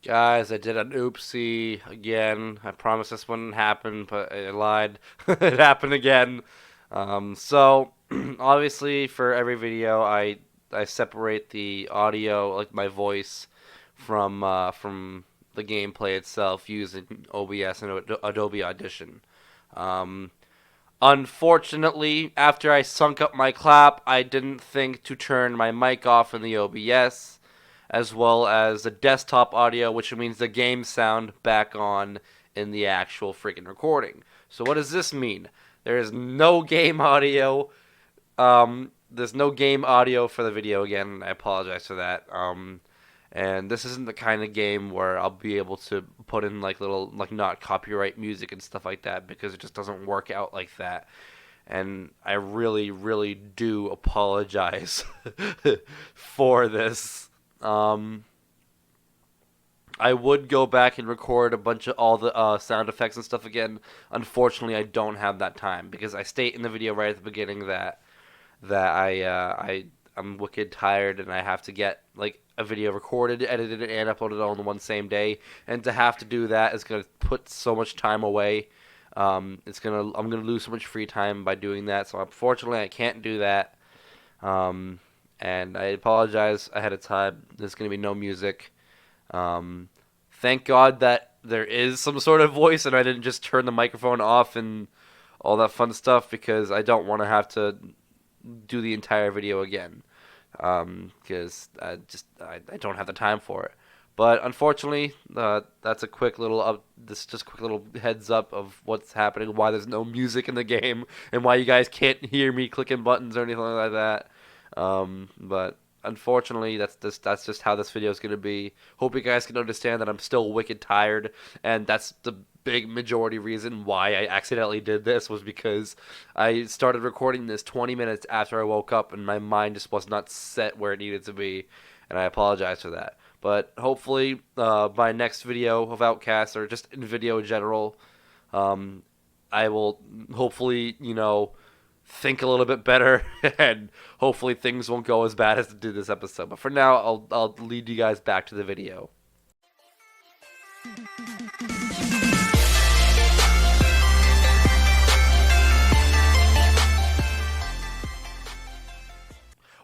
Guys, I did an oopsie again. I promised this wouldn't happen, but I lied. It happened again. So obviously for every video, I separate the audio, like my voice, from the gameplay itself using OBS and Adobe Audition. Um, Unfortunately, after I sunk up my clap, I didn't think to turn my mic off in the OBS, as well as the desktop audio, which means the game sound back on in the actual freaking recording. So what does this mean? There is no game audio. There's no game audio for the video again. I apologize for that. And this isn't the kind of game where I'll be able to put in like little like not copyright music and stuff like that because it just doesn't work out like that. And I really, really do apologize for this. Um, I would go back and record a bunch of all the sound effects and stuff again. Unfortunately, I don't have that time because I state in the video right at the beginning that I'm wicked tired and I have to get like a video recorded, edited, and uploaded all in the one same day. And to have to do that is gonna put so much time away. I'm gonna lose so much free time by doing that. So unfortunately, I can't do that. Um, and I apologize ahead of time. There's gonna be no music. Um, thank God that there is some sort of voice and I didn't just turn the microphone off and all that fun stuff because I don't want to have to do the entire video again because I don't have the time for it. But unfortunately, that's a quick little this just quick little heads up of what's happening, why there's no music in the game, and why you guys can't hear me clicking buttons or anything like that. But unfortunately, that's just how this video is gonna be. Hope you guys can understand that I'm still wicked tired, and that's the big majority reason why I accidentally did this was because I started recording this 20 minutes after I woke up, and my mind just was not set where it needed to be, and I apologize for that. But hopefully, my next video of Outcast, or just in video in general, um, I will hopefully, think a little bit better, and hopefully things won't go as bad as it did this episode. But for now, I'll lead you guys back to the video.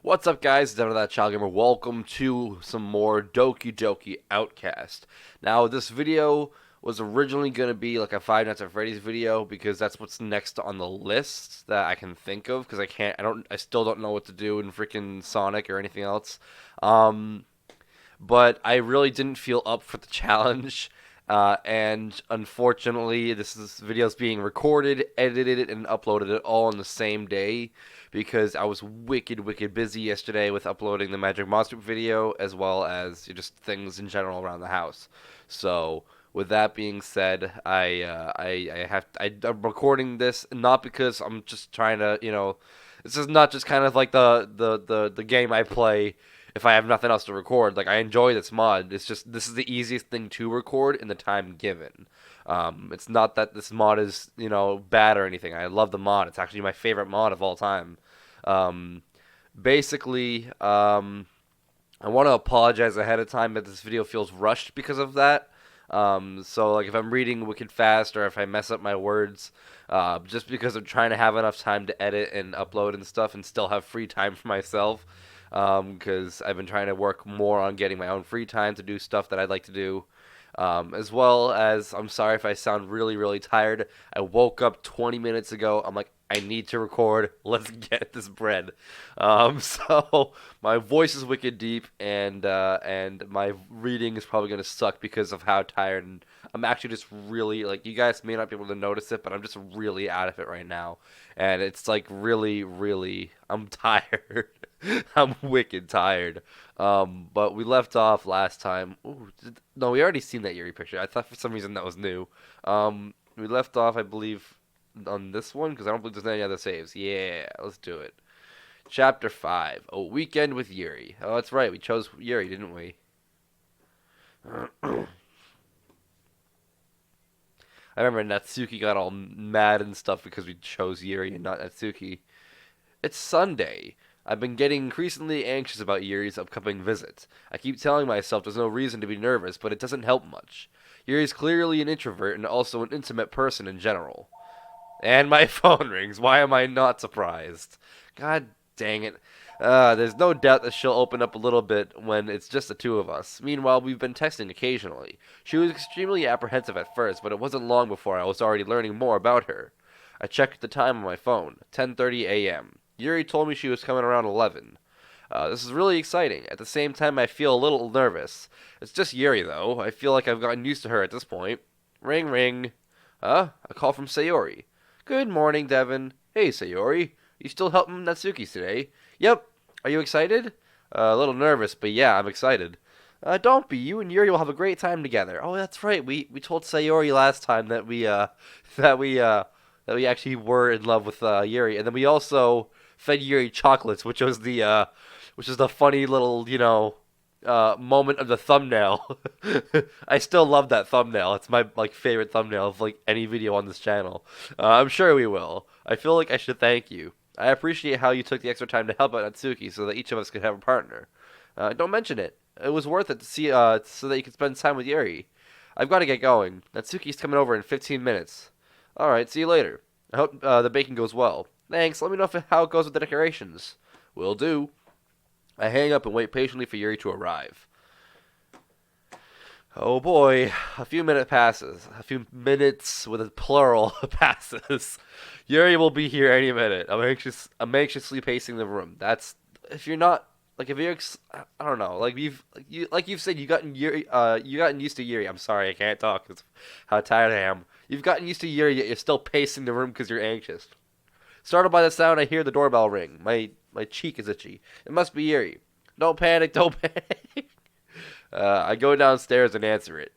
What's up, guys? It's ThatChildGamer. Welcome to some more Doki Doki Outcast. Now, this video was originally going to be like a Five Nights at Freddy's video because that's what's next on the list that I can think of because I still don't know what to do in freaking Sonic or anything else. But I really didn't feel up for the challenge. And unfortunately, this video is being recorded, edited, and uploaded it all on the same day because I was wicked busy yesterday with uploading the Magic Monster video as well as just things in general around the house. So, with that being said, I'm recording this not because I'm just trying to, this is not just kind of like the game I play if I have nothing else to record. Like, I enjoy this mod. It's just this is the easiest thing to record in the time given. It's not that this mod is bad or anything. I love the mod. It's actually my favorite mod of all time. Um, Basically, I want to apologize ahead of time that this video feels rushed because of that. So like if I'm reading wicked fast or if I mess up my words, just because I'm trying to have enough time to edit and upload and stuff and still have free time for myself, because I've been trying to work more on getting my own free time to do stuff that I'd like to do. As well as, I'm sorry if I sound really tired. I woke up 20 minutes ago. I'm like, I need to record. Let's get this bread. So my voice is wicked deep, and my reading is probably gonna suck because of how tired. And I'm actually just really like you guys may not be able to notice it, but I'm just really out of it right now, and it's like really I'm tired. I'm wicked tired. But we left off last time. Ooh, no, we already seen that Yuri picture. I thought for some reason that was new. We left off, I believe, on this one because I don't believe there's any other saves. Yeah, let's do it. Chapter 5, A Weekend with Yuri. Oh, that's right. We chose Yuri, didn't we? I remember Natsuki got all mad and stuff because we chose Yuri and not Natsuki. It's Sunday. I've been getting increasingly anxious about Yuri's upcoming visit. I keep telling myself there's no reason to be nervous, but it doesn't help much. Yuri's clearly an introvert and also an intimate person in general. And my phone rings. Why am I not surprised? God dang it. There's no doubt that she'll open up a little bit when it's just the two of us. Meanwhile, we've been texting occasionally. She was extremely apprehensive at first, but it wasn't long before I was already learning more about her. I checked the time on my phone, 10:30 a.m. Yuri told me she was coming around 11. This is really exciting. At the same time, I feel a little nervous. It's just Yuri, though. I feel like I've gotten used to her at this point. Ring, ring. A call from Sayori. Good morning, Devin. Hey, Sayori. You still helping Natsuki today? Yep. Are you excited? A little nervous, but yeah, I'm excited. Don't be. You and Yuri will have a great time together. Oh, that's right. We told Sayori last time that we that we actually were in love with Yuri, and then we also fed Yuri chocolates, which was the funny little moment of the thumbnail. I still love that thumbnail. It's my favorite thumbnail of any video on this channel. I'm sure we will. I feel like I should thank you. I appreciate how you took the extra time to help out Natsuki so that each of us could have a partner. Don't mention it. It was worth it to see so that you could spend time with Yuri. I've got to get going. Natsuki's coming over in 15 minutes. All right, see you later. I hope the baking goes well. Thanks. Let me know how it goes with the decorations. Will do. I hang up and wait patiently for Yuri to arrive. Oh boy, a few minutes passes. A few minutes with a plural passes. Yuri will be here any minute. I'm anxiously pacing the room. That's if you're not if you're I don't know, you've said you gotten used to Yuri. I'm sorry, I can't talk 'cause of how tired I am. You've gotten used to Yuri, yet you're still pacing the room because you're anxious. Startled by the sound, I hear the doorbell ring. My cheek is itchy. It must be Yuri. Don't panic, don't panic. I go downstairs and answer it.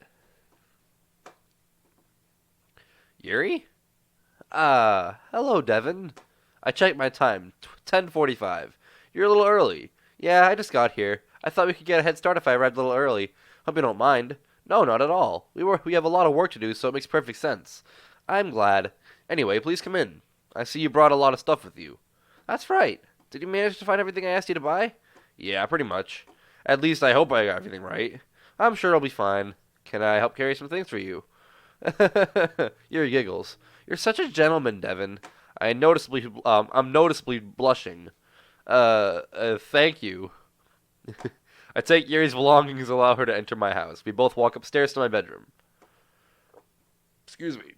Yuri? Hello, Devin. I checked my time. 10:45. You're a little early. Yeah, I just got here. I thought we could get a head start if I arrived a little early. Hope you don't mind. No, not at all. We have a lot of work to do, so it makes perfect sense. I'm glad. Anyway, please come in. I see you brought a lot of stuff with you. That's right. Did you manage to find everything I asked you to buy? Yeah, pretty much. At least I hope I got everything right. I'm sure it'll be fine. Can I help carry some things for you? Yuri giggles. You're such a gentleman, Devin. I'm noticeably blushing. Thank you. I take Yuri's belongings and allow her to enter my house. We both walk upstairs to my bedroom. Excuse me.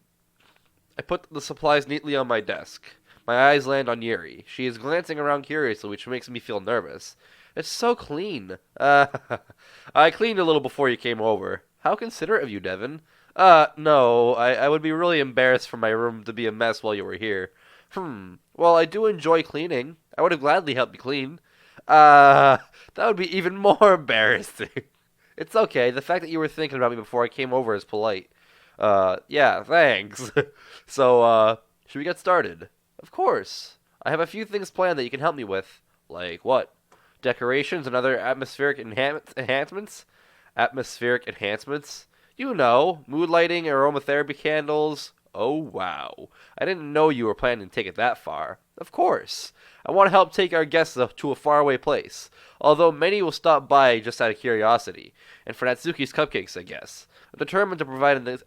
I put the supplies neatly on my desk. My eyes land on Yuri. She is glancing around curiously, which makes me feel nervous. It's so clean. I cleaned a little before you came over. How considerate of you, Devin. No, I would be really embarrassed for my room to be a mess while you were here. Well, I do enjoy cleaning. I would have gladly helped you clean. That would be even more embarrassing. It's okay. The fact that you were thinking about me before I came over is polite. Yeah, thanks. So, should we get started? Of course. I have a few things planned that you can help me with. Like what? Decorations and other atmospheric enhancements? Atmospheric enhancements? You know, mood lighting, aromatherapy candles. Oh, wow. I didn't know you were planning to take it that far. Of course. I want to help take our guests to a faraway place. Although many will stop by just out of curiosity. And for Natsuki's cupcakes, I guess. I'm determined to provide an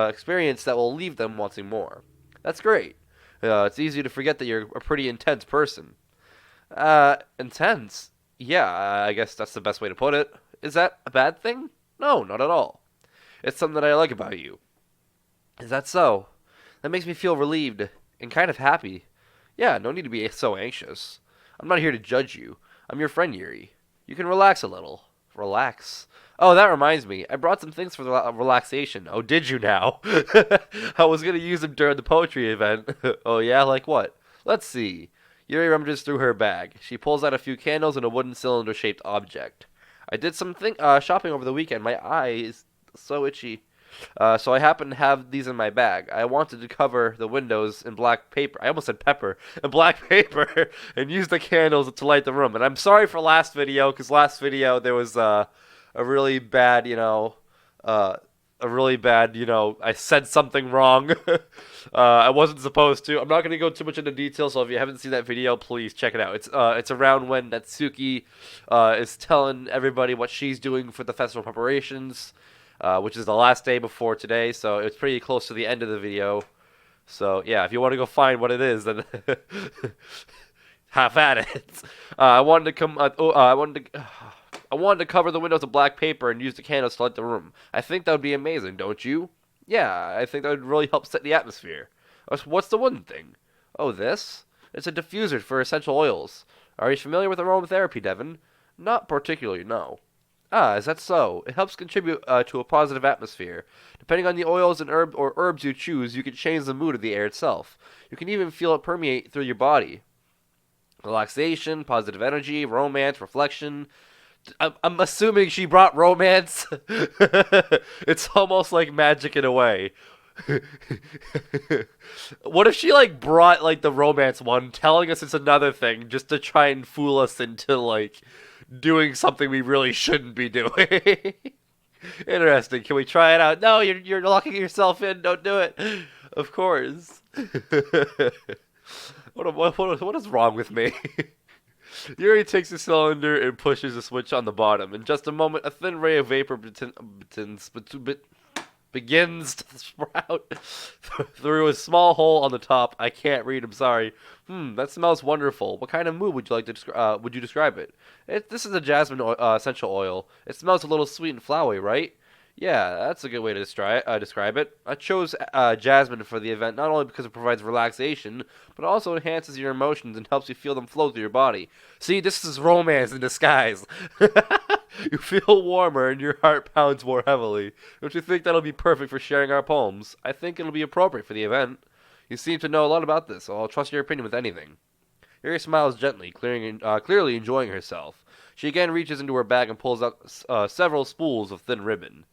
experience that will leave them wanting more. That's great. It's easy to forget that you're a pretty intense person. Intense? Yeah, I guess that's the best way to put it. Is that a bad thing? No, not at all. It's something that I like about you. Is that so? That makes me feel relieved and kind of happy. Yeah, no need to be so anxious. I'm not here to judge you. I'm your friend, Yuri. You can relax a little. Relax. Oh, that reminds me. I brought some things for the relaxation. Oh, did you now? I was going to use them during the poetry event. Oh, yeah? Like what? Let's see. Yuri rummages through her bag. She pulls out a few candles and a wooden cylinder-shaped object. I did some shopping over the weekend. My eye is so itchy. So I happen to have these in my bag. I wanted to cover the windows in black paper. I almost said pepper. In black paper. And use the candles to light the room. And I'm sorry for last video, because last video there was a really bad, a really bad, I said something wrong. I wasn't supposed to. I'm not going to go too much into detail, so if you haven't seen that video, please check it out. It's around when Natsuki is telling everybody what she's doing for the festival preparations, which is the last day before today, so it's pretty close to the end of the video. So yeah, if you want to go find what it is, then have at it. I wanted to come. I wanted to cover the windows with black paper and use the candles to light the room. I think that would be amazing, don't you? Yeah, I think that would really help set the atmosphere. What's the wooden thing? Oh, this? It's a diffuser for essential oils. Are you familiar with aromatherapy, Devin? Not particularly, no. Ah, is that so? It helps contribute to a positive atmosphere. Depending on the oils and herbs you choose, you can change the mood of the air itself. You can even feel it permeate through your body. Relaxation, positive energy, romance, reflection. I'm assuming she brought romance. It's almost like magic in a way. What if she brought the romance one, telling us it's another thing just to try and fool us into doing something we really shouldn't be doing? Interesting. Can we try it out? No, you're locking yourself in. Don't do it. Of course. What is wrong with me? Yuri takes the cylinder and pushes a switch on the bottom. In just a moment, a thin ray of vapor begins to sprout through a small hole on the top. I can't read. I'm sorry. That smells wonderful. What kind of mood would you like to would you describe it? This is a jasmine essential oil. It smells a little sweet and flowery, right? Yeah, that's a good way to describe it. I chose jasmine for the event not only because it provides relaxation, but also enhances your emotions and helps you feel them flow through your body. See, this is romance in disguise. You feel warmer and your heart pounds more heavily. Don't you think that'll be perfect for sharing our poems? I think it'll be appropriate for the event. You seem to know a lot about this, so I'll trust your opinion with anything. Yuri smiles gently, clearly enjoying herself. She again reaches into her bag and pulls out several spools of thin ribbon.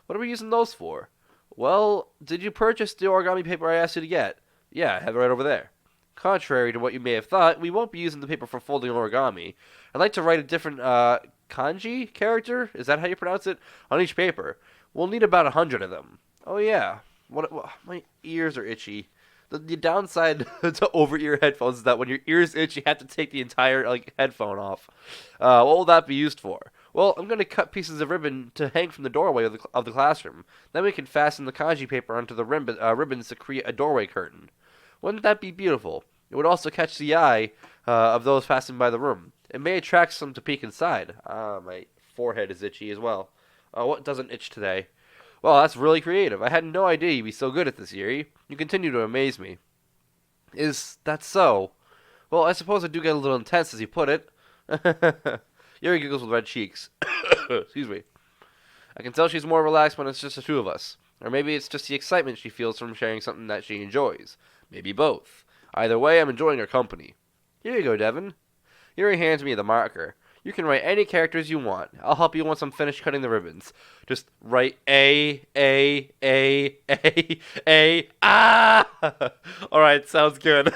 What are we using those for? Well, did you purchase the origami paper I asked you to get? Yeah, I have it right over there. Contrary to what you may have thought, we won't be using the paper for folding origami. I'd like to write a different kanji character, is that how you pronounce it, on each paper. We'll need about 100 of them. Oh yeah, what my ears are itchy. The downside to over-ear headphones is that when your ears itch, you have to take the entire headphone off. What will that be used for? Well, I'm going to cut pieces of ribbon to hang from the doorway of the classroom. Then we can fasten the kanji paper onto the ribbons to create a doorway curtain. Wouldn't that be beautiful? It would also catch the eye of those passing by the room. It may attract some to peek inside. My forehead is itchy as well. What doesn't itch today? Well, that's really creative. I had no idea you'd be so good at this, Yuri. You continue to amaze me. Is that so? Well, I suppose I do get a little intense as you put it. Yuri giggles with red cheeks. Excuse me. I can tell she's more relaxed when it's just the two of us. Or maybe it's just the excitement she feels from sharing something that she enjoys. Maybe both. Either way, I'm enjoying her company. Here you go, Devin. Yuri hands me the marker. You can write any characters you want. I'll help you once I'm finished cutting the ribbons. Just write A. Alright, sounds good.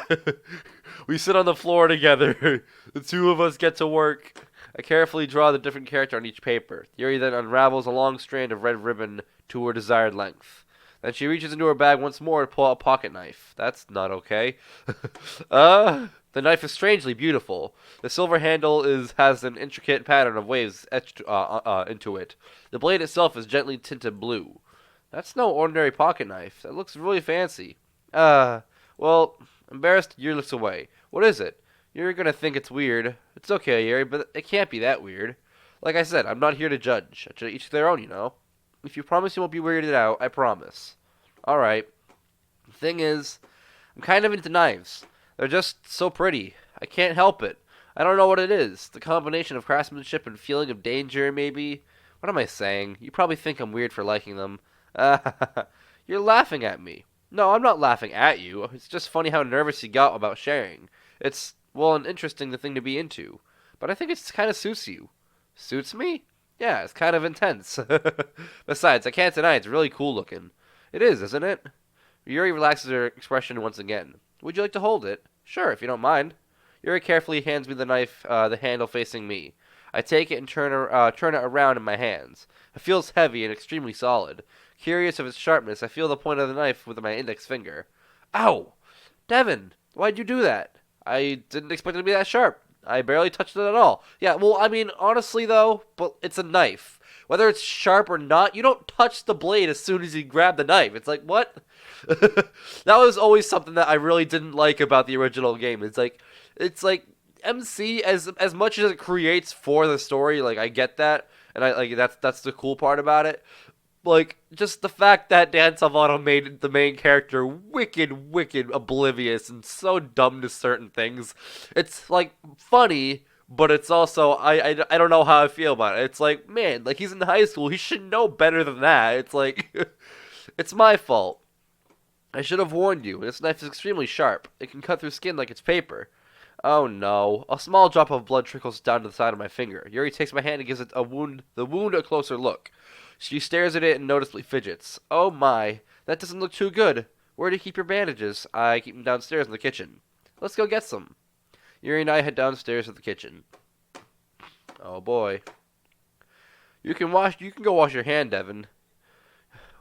We sit on the floor together. The two of us get to work. I carefully draw the different character on each paper. Yuri then unravels a long strand of red ribbon to her desired length. Then she reaches into her bag once more to pull out a pocket knife. That's not okay. The knife is strangely beautiful. The silver handle has an intricate pattern of waves etched into it. The blade itself is gently tinted blue. That's no ordinary pocket knife. That looks really fancy. Well, embarrassed, Yuri looks away. What is it? You're gonna think it's weird. It's okay, Yuri, but it can't be that weird. Like I said, I'm not here to judge. Each their own, you know. If you promise you won't be weirded out, I promise. Alright. The thing is, I'm kind of into knives. They're just so pretty. I can't help it. I don't know what it is. The combination of craftsmanship and feeling of danger, maybe. What am I saying? You probably think I'm weird for liking them. You're laughing at me. No, I'm not laughing at you. It's just funny how nervous you got about sharing. It's, well, an interesting thing to be into. But I think it kind of suits you. Suits me? Yeah, it's kind of intense. Besides, I can't deny it's really cool looking. It is, isn't it? Yuri relaxes her expression once again. Would you like to hold it? Sure, if you don't mind. Yuri carefully hands me the knife, the handle facing me. I take it and turn it around in my hands. It feels heavy and extremely solid. Curious of its sharpness, I feel the point of the knife with my index finger. Ow! Devin, why'd you do that? I didn't expect it to be that sharp. I barely touched it at all. Yeah, well, I mean, honestly, though, but it's a knife. Whether it's sharp or not, you don't touch the blade as soon as you grab the knife. It's like, what? That was always something that I really didn't like about the original game. It's like MC, as much as it creates for the story, like I get that, and I like that's the cool part about it. Like, just the fact that Dan Salvato made the main character wicked oblivious and so dumb to certain things. It's, like, funny, but it's also, I don't know how I feel about it. It's like, man, like, he's in high school. He should know better than that. It's like, it's my fault. I should have warned you. This knife is extremely sharp. It can cut through skin like it's paper. Oh no. A small drop of blood trickles down to the side of my finger. Yuri takes my hand and gives the wound a closer look. She stares at it and noticeably fidgets. Oh my, that doesn't look too good. Where do you keep your bandages? I keep them downstairs in the kitchen. Let's go get some. Yuri and I head downstairs to the kitchen. Oh boy. You can go wash your hand, Devin.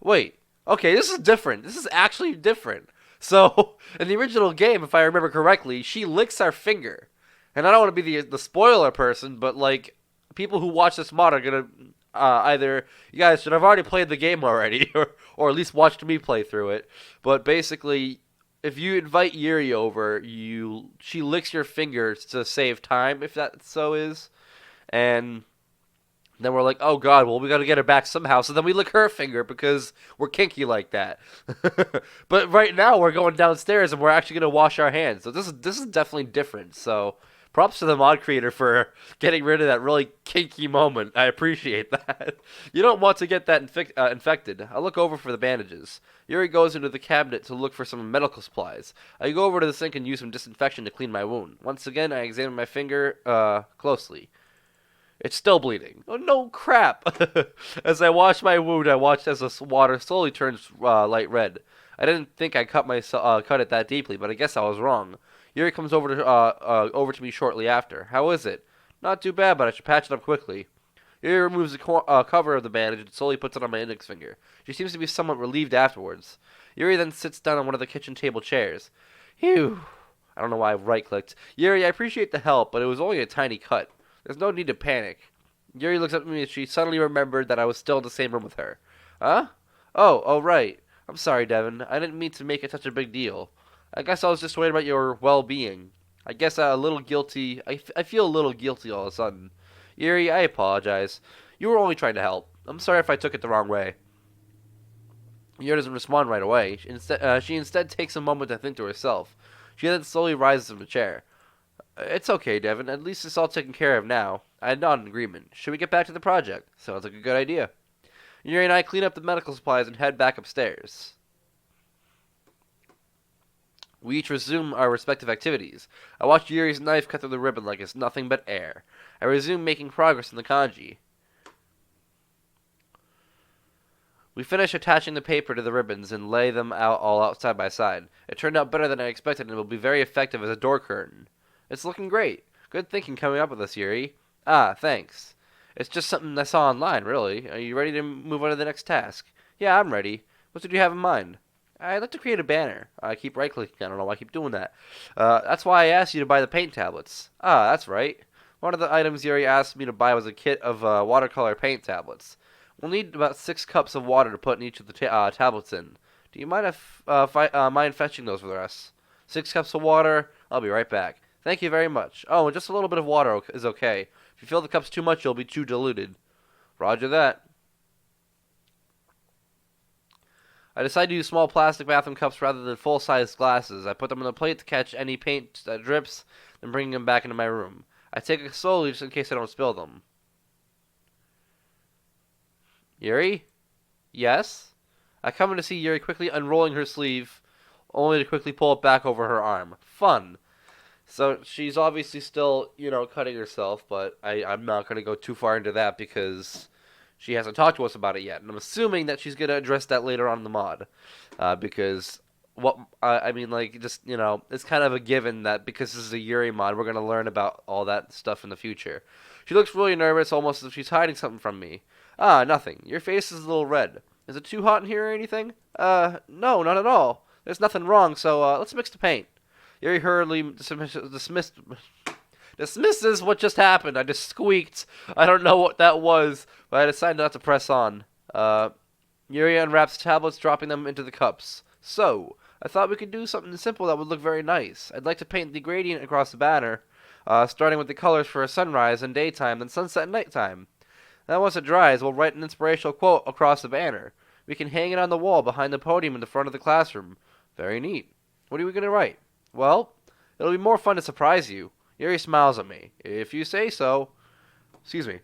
Wait. Okay, this is different. This is actually different. So, in the original game, if I remember correctly, she licks our finger. And I don't want to be the spoiler person, but like people who watch this mod are gonna either you guys should have already played the game already, or at least watched me play through it. But basically, if you invite Yuri over, she licks your fingers to save time, if that so is, and then we're like, oh god, well we gotta get her back somehow. So then we lick her finger because we're kinky like that. But right now we're going downstairs and we're actually gonna wash our hands. So this is definitely different. So props to the mod creator for getting rid of that really kinky moment. I appreciate that. You don't want to get that infected. I look over for the bandages. Yuri goes into the cabinet to look for some medical supplies. I go over to the sink and use some disinfection to clean my wound. Once again, I examine my finger closely. It's still bleeding. Oh no, crap! As I wash my wound, I watch as the water slowly turns light red. I didn't think I cut it that deeply, but I guess I was wrong. Yuri comes over to me shortly after. How is it? Not too bad, but I should patch it up quickly. Yuri removes the cover of the bandage and slowly puts it on my index finger. She seems to be somewhat relieved afterwards. Yuri then sits down on one of the kitchen table chairs. Phew. I don't know why I right-clicked. Yuri, I appreciate the help, but it was only a tiny cut. There's no need to panic. Yuri looks up at me as she suddenly remembered that I was still in the same room with her. Huh? Oh, right. I'm sorry, Devin. I didn't mean to make it such a big deal. I guess I was just worried about your well-being. I guess a little guilty. I feel a little guilty all of a sudden. Yuri, I apologize. You were only trying to help. I'm sorry if I took it the wrong way. Yuri doesn't respond right away. She instead takes a moment to think to herself. She then slowly rises from the chair. It's okay, Devin. At least it's all taken care of now. I nod in agreement. Should we get back to the project? Sounds like a good idea. Yuri and I clean up the medical supplies and head back upstairs. We each resume our respective activities. I watch Yuri's knife cut through the ribbon like it's nothing but air. I resume making progress in the kanji. We finish attaching the paper to the ribbons and lay them out side by side. It turned out better than I expected and will be very effective as a door curtain. It's looking great. Good thinking coming up with this, Yuri. Ah, thanks. It's just something I saw online, really. Are you ready to move on to the next task? Yeah, I'm ready. What did you have in mind? I'd like to create a banner. I keep right-clicking. I don't know why I keep doing that. That's why I asked you to buy the paint tablets. Ah, that's right. One of the items Yuri asked me to buy was a kit of watercolor paint tablets. We'll need about 6 cups of water to put in each of the tablets in. Do you mind mind fetching those for us? 6 cups of water. I'll be right back. Thank you very much. Oh, and just a little bit of water is okay. If you fill the cups too much, you'll be too diluted. Roger that. I decide to use small plastic bathroom cups rather than full-size glasses. I put them on the plate to catch any paint that drips, then bring them back into my room. I take it slowly just in case I don't spill them. Yuri? Yes? I come in to see Yuri quickly unrolling her sleeve, only to quickly pull it back over her arm. Fun. So she's obviously still, cutting herself, but I'm not going to go too far into that because she hasn't talked to us about it yet. And I'm assuming that she's going to address that later on in the mod. Because, it's kind of a given that because this is a Yuri mod, we're going to learn about all that stuff in the future. She looks really nervous, almost as if she's hiding something from me. Ah, nothing. Your face is a little red. Is it too hot in here or anything? No, not at all. There's nothing wrong, so, let's mix the paint. Yuri hurriedly dismisses what just happened. I just squeaked. I don't know what that was, but I decided not to press on. Yuri unwraps tablets, dropping them into the cups. So, I thought we could do something simple that would look very nice. I'd like to paint the gradient across the banner, starting with the colors for a sunrise and daytime, then sunset and nighttime. Then once it dries, we'll write an inspirational quote across the banner. We can hang it on the wall behind the podium in the front of the classroom. Very neat. What are we going to write? Well, it'll be more fun to surprise you. Yuri smiles at me. If you say so. Excuse me.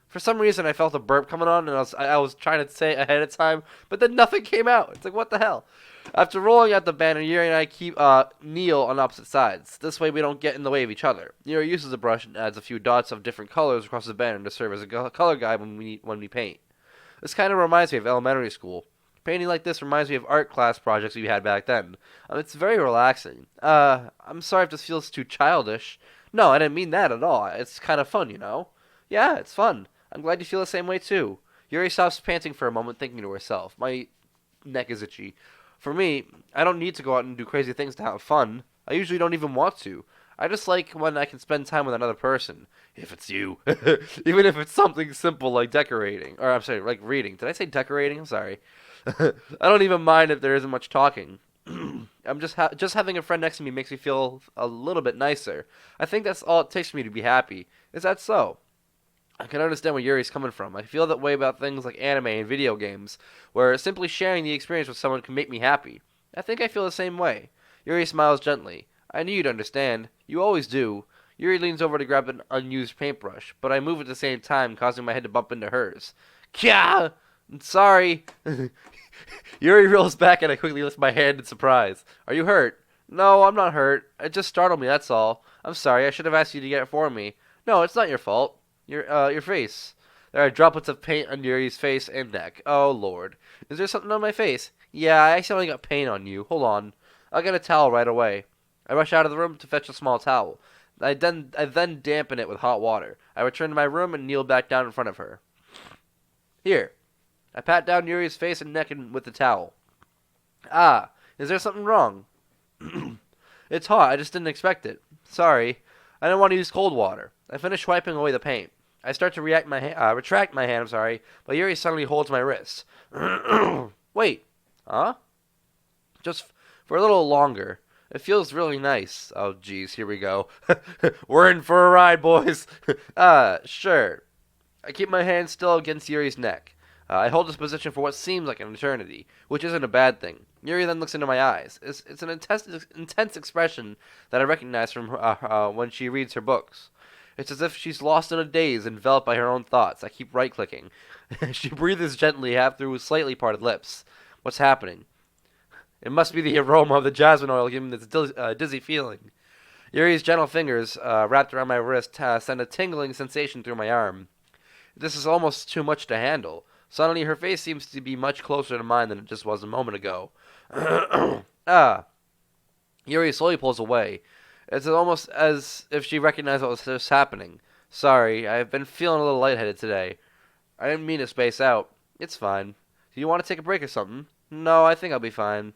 For some reason, I felt a burp coming on, and I was trying to say ahead of time, but then nothing came out. It's like, what the hell? After rolling out the banner, Yuri and I keep kneel on opposite sides. This way we don't get in the way of each other. Yuri uses a brush and adds a few dots of different colors across the banner to serve as a color guide when we paint. This kind of reminds me of elementary school. Painting like this reminds me of art class projects we had back then. It's very relaxing. I'm sorry if this feels too childish. No, I didn't mean that at all. It's kind of fun, you know? Yeah, it's fun. I'm glad you feel the same way, too. Yuri stops panting for a moment, thinking to herself. My neck is itchy. For me, I don't need to go out and do crazy things to have fun. I usually don't even want to. I just like when I can spend time with another person. If it's you. Even if it's something simple like decorating. Or, I'm sorry, like reading. Did I say decorating? I'm sorry. I don't even mind if there isn't much talking. I'm just having a friend next to me makes me feel a little bit nicer. I think that's all it takes for me to be happy. Is that so? I can understand where Yuri's coming from. I feel that way about things like anime and video games, where simply sharing the experience with someone can make me happy. I think I feel the same way. Yuri smiles gently. I knew you'd understand. You always do. Yuri leans over to grab an unused paintbrush, but I move at the same time, causing my head to bump into hers. Kya! I'm sorry. Yuri rolls back and I quickly lift my hand in surprise. Are you hurt? No, I'm not hurt. It just startled me, that's all. I'm sorry, I should have asked you to get it for me. No, it's not your fault. Your face. There are droplets of paint on Yuri's face and neck. Oh, Lord. Is there something on my face? Yeah, I accidentally got paint on you. Hold on. I'll get a towel right away. I rush out of the room to fetch a small towel. I then dampen it with hot water. I return to my room and kneel back down in front of her. Here. I pat down Yuri's face and neck with the towel. Ah, is there something wrong? It's hot. I just didn't expect it. Sorry. I didn't want to use cold water. I finish wiping away the paint. I start to retract my hand, but Yuri suddenly holds my wrist. Wait. Huh? Just for a little longer. It feels really nice. Oh, geez, here we go. We're in for a ride, boys. Sure. I keep my hand still against Yuri's neck. I hold this position for what seems like an eternity, which isn't a bad thing. Yuri then looks into my eyes. It's an intense expression that I recognize from when she reads her books. It's as if she's lost in a daze, enveloped by her own thoughts. I keep right-clicking. She breathes gently, half through slightly parted lips. What's happening? It must be the aroma of the jasmine oil giving me this dizzy feeling. Yuri's gentle fingers, wrapped around my wrist, send a tingling sensation through my arm. This is almost too much to handle. Suddenly, her face seems to be much closer to mine than it just was a moment ago. Yuri slowly pulls away. It's almost as if she recognized what was just happening. Sorry, I've been feeling a little lightheaded today. I didn't mean to space out. It's fine. Do you want to take a break or something? No, I think I'll be fine.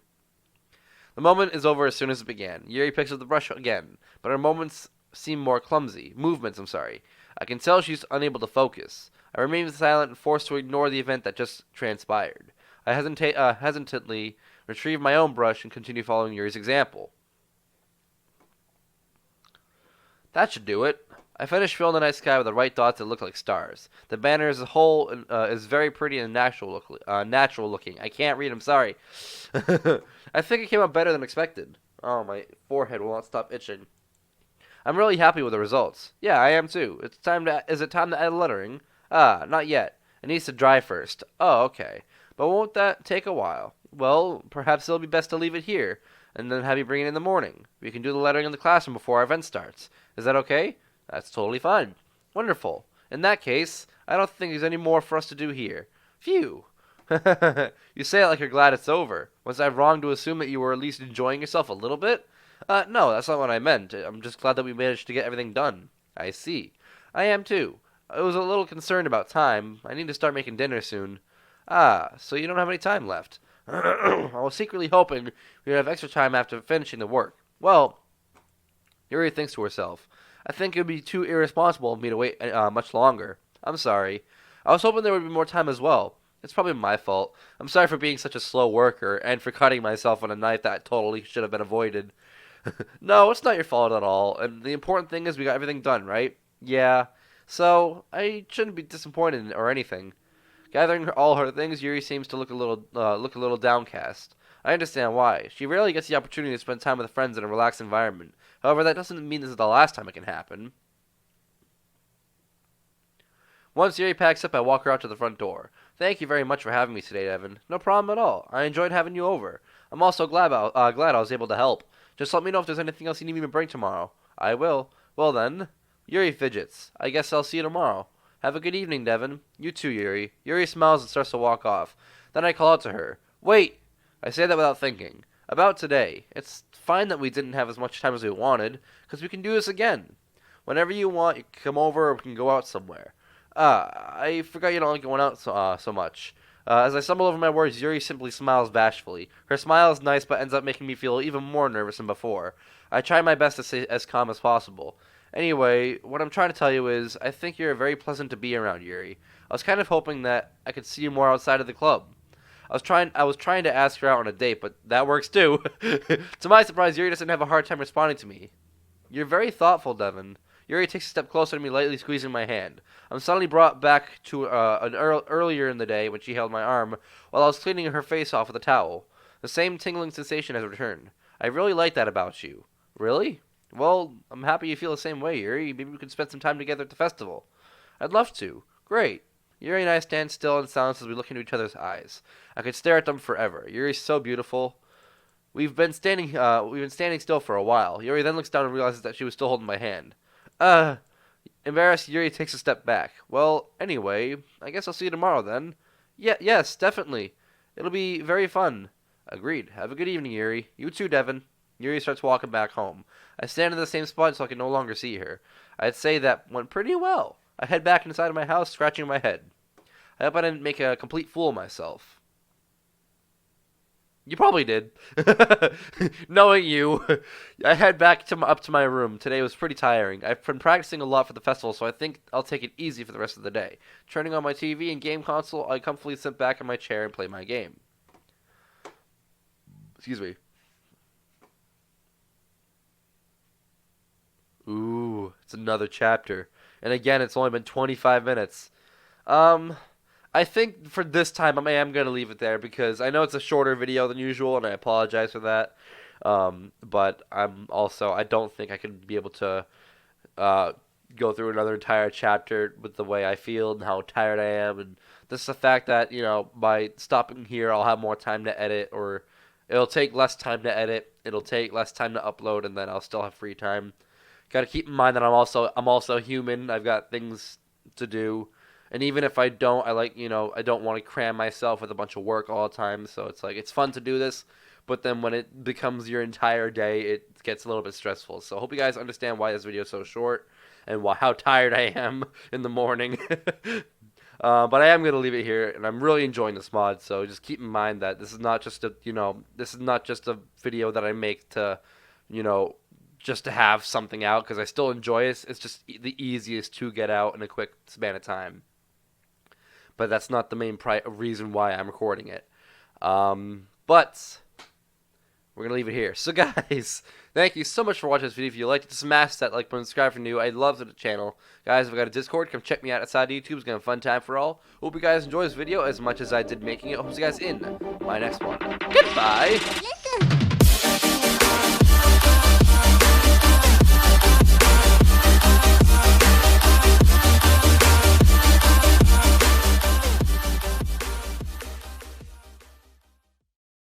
The moment is over as soon as it began. Yuri picks up the brush again, but her movements seem more clumsy. I can tell she's unable to focus. I remain silent and forced to ignore the event that just transpired. I hesitantly retrieve my own brush and continue following Yuri's example. That should do it. I finish filling the night sky with the right dots that look like stars. The banner as a whole is very pretty and natural looking. I can't read, I'm sorry. I think it came out better than expected. Oh, my forehead will not stop itching. I'm really happy with the results. Yeah, I am too. Is it time to add lettering? Not yet. It needs to dry first. Oh, okay. But won't that take a while? Well, perhaps it'll be best to leave it here, and then have you bring it in the morning. We can do the lettering in the classroom before our event starts. Is that okay? That's totally fine. Wonderful. In that case, I don't think there's any more for us to do here. Phew. You say it like you're glad it's over. Was I wrong to assume that you were at least enjoying yourself a little bit? No, that's not what I meant. I'm just glad that we managed to get everything done. I see. I am too. I was a little concerned about time. I need to start making dinner soon. Ah, so you don't have any time left. I was secretly hoping we'd have extra time after finishing the work. Well, Yuri thinks to herself, I think it would be too irresponsible of me to wait much longer. I'm sorry. I was hoping there would be more time as well. It's probably my fault. I'm sorry for being such a slow worker and for cutting myself on a knife that totally should have been avoided. No, it's not your fault at all. And the important thing is we got everything done, right? Yeah. So, I shouldn't be disappointed or anything. Gathering all her things, Yuri seems to look a little downcast. I understand why. She rarely gets the opportunity to spend time with friends in a relaxed environment. However, that doesn't mean this is the last time it can happen. Once Yuri packs up, I walk her out to the front door. Thank you very much for having me today, Evan. No problem at all. I enjoyed having you over. I'm also glad I was able to help. Just let me know if there's anything else you need me to bring tomorrow. I will. Well then, Yuri fidgets. I guess I'll see you tomorrow. Have a good evening, Devin. You too, Yuri. Yuri smiles and starts to walk off. Then I call out to her. Wait! I say that without thinking. About today. It's fine that we didn't have as much time as we wanted, because we can do this again. Whenever you want, you can come over or we can go out somewhere. I forgot you don't like going out so much. As I stumble over my words, Yuri simply smiles bashfully. Her smile is nice, but ends up making me feel even more nervous than before. I try my best to stay as calm as possible. Anyway, what I'm trying to tell you is, I think you're very pleasant to be around, Yuri. I was kind of hoping that I could see you more outside of the club. I was trying to ask her out on a date, but that works too. To my surprise, Yuri doesn't have a hard time responding to me. You're very thoughtful, Devin. Yuri takes a step closer to me, lightly squeezing my hand. I'm suddenly brought back to earlier in the day when she held my arm while I was cleaning her face off with a towel. The same tingling sensation has returned. I really like that about you. Really? Well, I'm happy you feel the same way, Yuri. Maybe we could spend some time together at the festival. I'd love to. Great. Yuri and I stand still in silence as we look into each other's eyes. I could stare at them forever. Yuri's so beautiful. We've been standing still for a while. Yuri then looks down and realizes that she was still holding my hand. Embarrassed, Yuri takes a step back. Well, anyway, I guess I'll see you tomorrow then. Yes, definitely. It'll be very fun. Agreed. Have a good evening, Yuri. You too, Devin. Yuri starts walking back home. I stand in the same spot so I can no longer see her. I'd say that went pretty well. I head back inside of my house, scratching my head. I hope I didn't make a complete fool of myself. You probably did. Knowing you. I head back up to my room. Today was pretty tiring. I've been practicing a lot for the festival, so I think I'll take it easy for the rest of the day. Turning on my TV and game console, I comfortably sit back in my chair and play my game. Excuse me. Ooh, it's another chapter. And again, it's only been 25 minutes. I think for this time I am going to leave it there because I know it's a shorter video than usual and I apologize for that. But I don't think I could be able to go through another entire chapter with the way I feel and how tired I am. And this is the fact that, by stopping here, I'll have more time to edit, or it'll take less time to edit. It'll take less time to upload, and then I'll still have free time. Got to keep in mind that I'm also human. I've got things to do. And even if I don't, I don't want to cram myself with a bunch of work all the time. So it's fun to do this, but then when it becomes your entire day, it gets a little bit stressful. So I hope you guys understand why this video is so short and how tired I am in the morning. But I am gonna leave it here, and I'm really enjoying this mod. So just keep in mind that this is not just a video that I make to, just to have something out, because I still enjoy it. It's just the easiest to get out in a quick span of time. But that's not the main reason why I'm recording it. But we're going to leave it here. So guys, thank you so much for watching this video. If you liked it, smash that like button, subscribe for new. I'd love to the channel. Guys, I've got a Discord. Come check me out outside YouTube. It's going to be a fun time for all. Hope you guys enjoy this video as much as I did making it. Hope to see you guys in my next one. Goodbye. Listen.